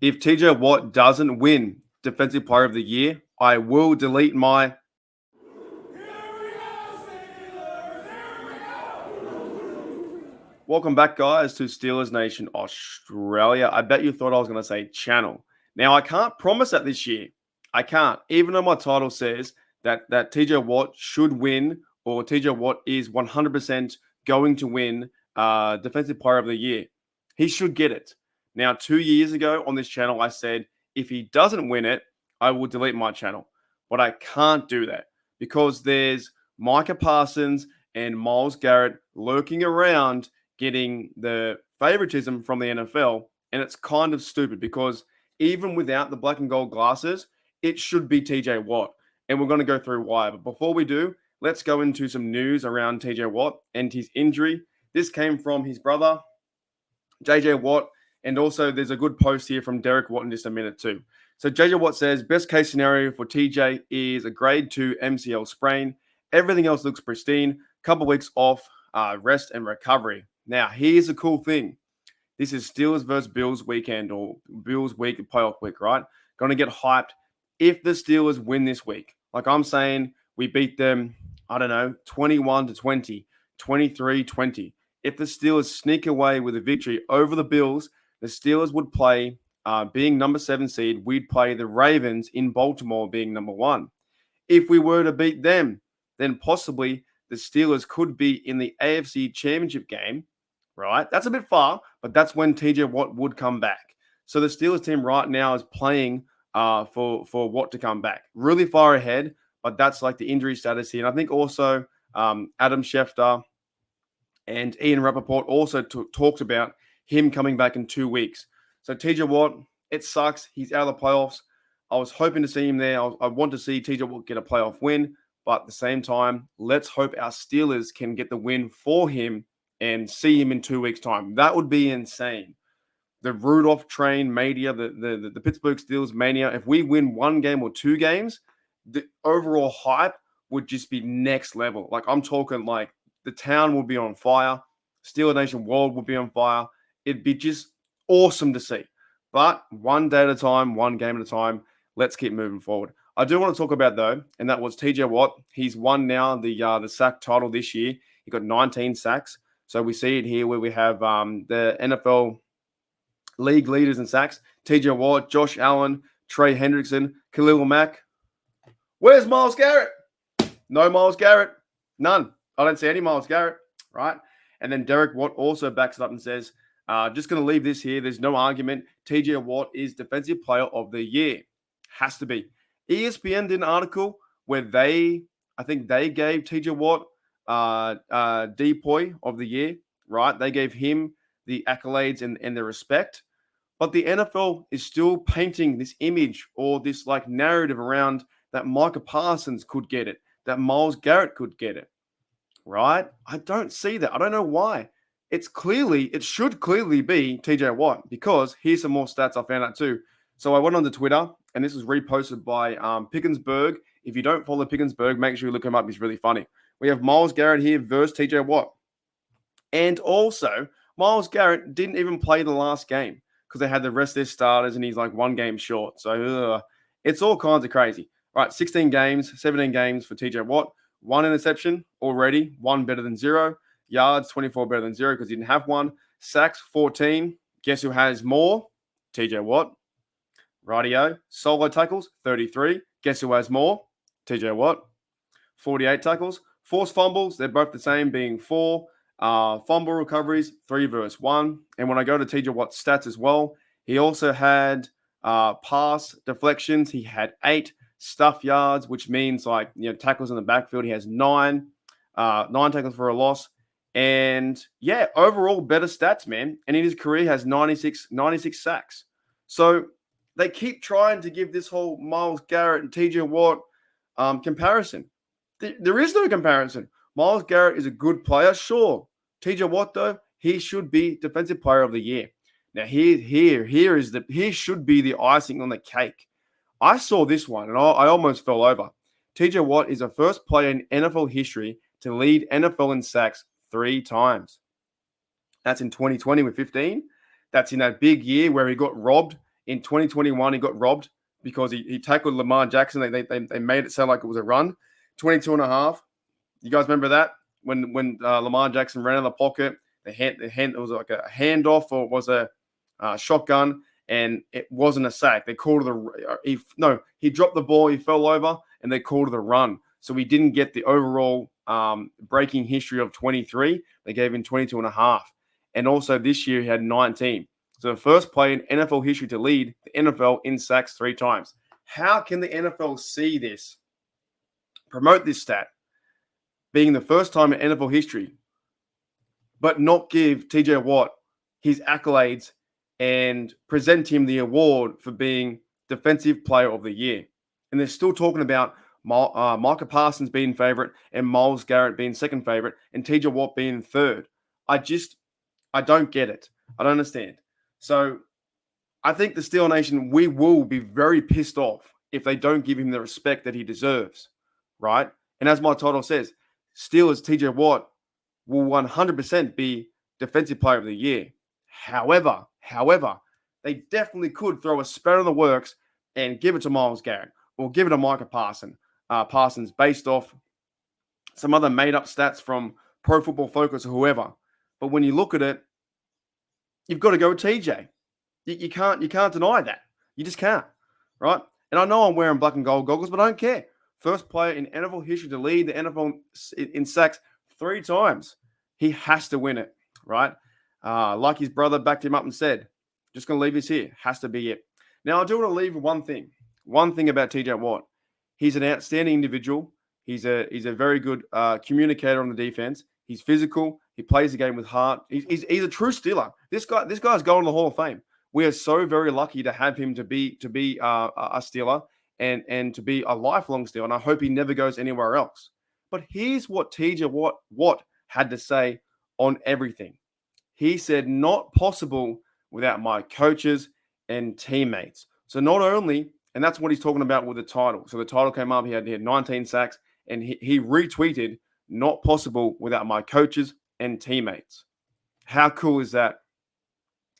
If TJ Watt doesn't win Defensive Player of the Year, I will delete my. Welcome back, guys, to Steelers Nation Australia. I bet you thought I was going to say channel. Now, I can't promise that this year. I can't. Even though my title says that TJ Watt should win, or TJ Watt is 100% going to win Defensive Player of the Year. He should get it. Now, 2 years ago on this channel, I said, if he doesn't win it, I will delete my channel. But I can't do that because there's Micah Parsons and Myles Garrett lurking around getting the favoritism from the NFL. And it's kind of stupid because even without the black and gold glasses, it should be TJ Watt. And we're going to go through why. But before we do, let's go into some news around TJ Watt and his injury. This came from his brother, JJ Watt. And also, there's a good post here from Derek Watt in just a minute too. So JJ Watt says, best case scenario for TJ is a grade 2 MCL sprain. Everything else looks pristine. Couple weeks off, rest and recovery. Now, here's a cool thing. This is Steelers versus Bills weekend or Bills week, playoff week, right? Going to get hyped if the Steelers win this week. Like I'm saying, we beat them, 21-20, 23-20. If the Steelers sneak away with a victory over the Bills, the Steelers would play, being number 7 seed, we'd play the Ravens in Baltimore being number 1. If we were to beat them, then possibly the Steelers could be in the AFC Championship game, right? That's a bit far, but that's when TJ Watt would come back. So the Steelers team right now is playing for Watt to come back. Really far ahead, but that's like the injury status here. And I think also Adam Schefter and Ian Rappaport also talked about him coming back in 2 weeks. So TJ Watt, it sucks. He's out of the playoffs. I was hoping to see him there. I want to see TJ Watt get a playoff win. But at the same time, let's hope our Steelers can get the win for him and see him in 2 weeks' time. That would be insane. The Rudolph train mania, the Pittsburgh Steelers mania, if we win 1 game or 2 games, the overall hype would just be next level. Like I'm talking like the town will be on fire. Steeler Nation world will be on fire. It'd be just awesome to see. But one day at a time, 1 game at a time, let's keep moving forward. I do want to talk about, though, and that was TJ Watt. He's won now the sack title this year. He got 19 sacks. So we see it here where we have the NFL league leaders in sacks. TJ Watt, Josh Allen, Trey Hendrickson, Khalil Mack. Where's Myles Garrett? No Myles Garrett. None. I don't see any Myles Garrett, right? And then Derek Watt also backs it up and says, just going to leave this here. There's no argument. TJ Watt is Defensive Player of the Year. Has to be. ESPN did an article where I think they gave TJ Watt DPOY of the year, right? They gave him the accolades and the respect. But the NFL is still painting this image or this like narrative around that Micah Parsons could get it, that Myles Garrett could get it, right? I don't see that. I don't know why. It should clearly be TJ Watt because here's some more stats I found out too. So I went on to Twitter, and this was reposted by Pickensburg. If you don't follow Pickensburg, make sure you look him up. He's really funny. We have Myles Garrett here versus TJ Watt. And also, Myles Garrett didn't even play the last game because they had the rest of their starters, and he's like 1 game short. So it's all kinds of crazy. All right, 16 games, 17 games for TJ Watt. 1 interception already, 1 better than 0. Yards, 24 better than 0 because he didn't have 1. Sacks, 14. Guess who has more? TJ Watt. Rightio. Solo tackles, 33. Guess who has more? TJ Watt. 48 tackles. Forced fumbles, they're both the same, being 4. Fumble recoveries, 3 versus 1. And when I go to TJ Watt's stats as well, he also had pass deflections. He had 8 stuff yards, which means tackles in the backfield. He has 9 tackles for a loss. And yeah, overall better stats, man. And in his career, he has 96 sacks. So they keep trying to give this whole Myles Garrett and TJ Watt comparison. There is no comparison. Myles Garrett is a good player, sure. TJ Watt, though, he should be Defensive Player of the Year. Now, here should be the icing on the cake. I saw this one, and I almost fell over. TJ Watt is the first player in NFL history to lead NFL in sacks 3 times. That's in 2020 with 15. That's in that big year where he got robbed In 2021, he got robbed because he tackled Lamar Jackson. They made it sound like it was a run. 22 and a half. You guys remember that? When Lamar Jackson ran in the pocket, it was like a handoff or it was a shotgun, and it wasn't a sack. They called it he dropped the ball, he fell over, and they called it a run. So he didn't get the overall breaking history of 23. They gave him 22 and a half. And also this year he had 19. So the first player in NFL history to lead the NFL in sacks 3 times. How can the NFL see this, promote this stat, being the first time in NFL history, but not give TJ Watt his accolades and present him the award for being Defensive Player of the Year? And they're still talking about Micah Parsons being favorite and Myles Garrett being second favorite and TJ Watt being third. I don't get it. I don't understand. So I think the Steeler Nation, we will be very pissed off if they don't give him the respect that he deserves, right? And as my title says, Steelers TJ Watt will 100% be Defensive Player of the Year. However, they definitely could throw a spanner in the works and give it to Myles Garrett or give it to Micah Parsons based off some other made-up stats from Pro Football Focus or whoever. But when you look at it, you've got to go with TJ. You can't deny that. You just can't, right? And I know I'm wearing black and gold goggles, but I don't care. First player in NFL history to lead the NFL in sacks 3 times. He has to win it, right? Like his brother backed him up and said, just going to leave this here. Has to be it. Now, I do want to leave one thing about TJ Watt. He's an outstanding individual. He's a very good communicator on the defense. He's physical. He plays the game with heart. He's a true Steeler. This guy's going to the Hall of Fame. We are so very lucky to have him to be a Steeler and to be a lifelong Steeler. And I hope he never goes anywhere else. But here's what TJ Watt had to say on everything. He said, "Not possible without my coaches and teammates." So not only, and that's what he's talking about with the title. So the title came up. He had 19 sacks, and he retweeted, "Not possible without my coaches and teammates." How cool is that?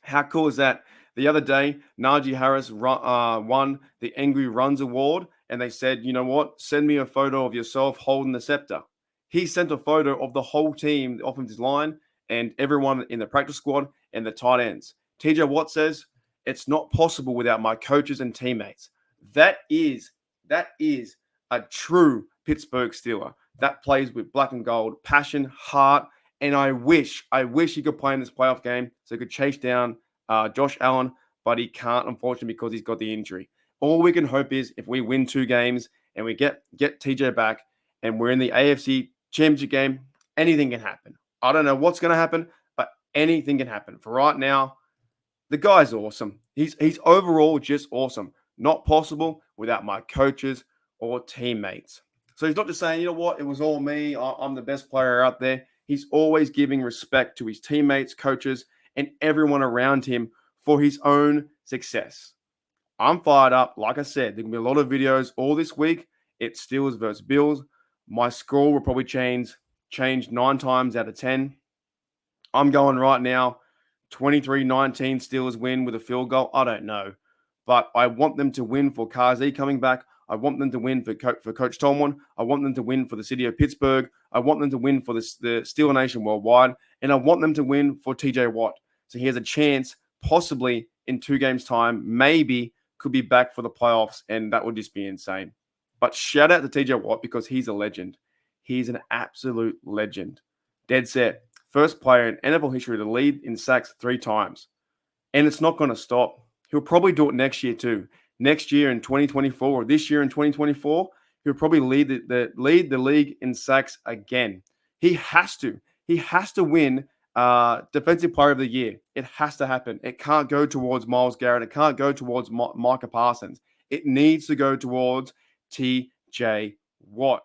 How cool is that? The other day, Najee Harris won the Angry Runs Award, and they said, "You know what? Send me a photo of yourself holding the scepter." He sent a photo of the whole team, the offensive line, and everyone in the practice squad and the tight ends. TJ Watt says, "It's not possible without my coaches and teammates." That is a true Pittsburgh Steeler. That plays with black and gold, passion, heart, and I wish he could play in this playoff game so he could chase down Josh Allen, but he can't, unfortunately, because he's got the injury. All we can hope is if we win 2 games and we get TJ back and we're in the AFC Championship game, anything can happen. I don't know what's going to happen, but anything can happen. For right now, the guy's awesome. He's overall just awesome. Not possible without my coaches or teammates. So he's not just saying, "You know what, it was all me. I'm the best player out there." He's always giving respect to his teammates, coaches, and everyone around him for his own success. I'm fired up. Like I said, there's going to be a lot of videos all this week. It's Steelers versus Bills. My score will probably change 9 times out of 10. I'm going right now, 23-19 Steelers win with a field goal. I don't know. But I want them to win for Kazi coming back. I want them to win for Coach Tomlin. I want them to win for the city of Pittsburgh. I want them to win for the Steeler Nation worldwide. And I want them to win for TJ Watt. So he has a chance, possibly in 2 games' time, maybe could be back for the playoffs, and that would just be insane. But shout out to TJ Watt because he's a legend. He's an absolute legend. Dead set. First player in NFL history to lead in sacks 3 times. And it's not going to stop. He'll probably do it next year too. Next year in 2024 or this year in 2024, he'll probably lead the league in sacks again. He has to. He has to win Defensive Player of the Year. It has to happen. It can't go towards Myles Garrett. It can't go towards Micah Parsons. It needs to go towards TJ Watt.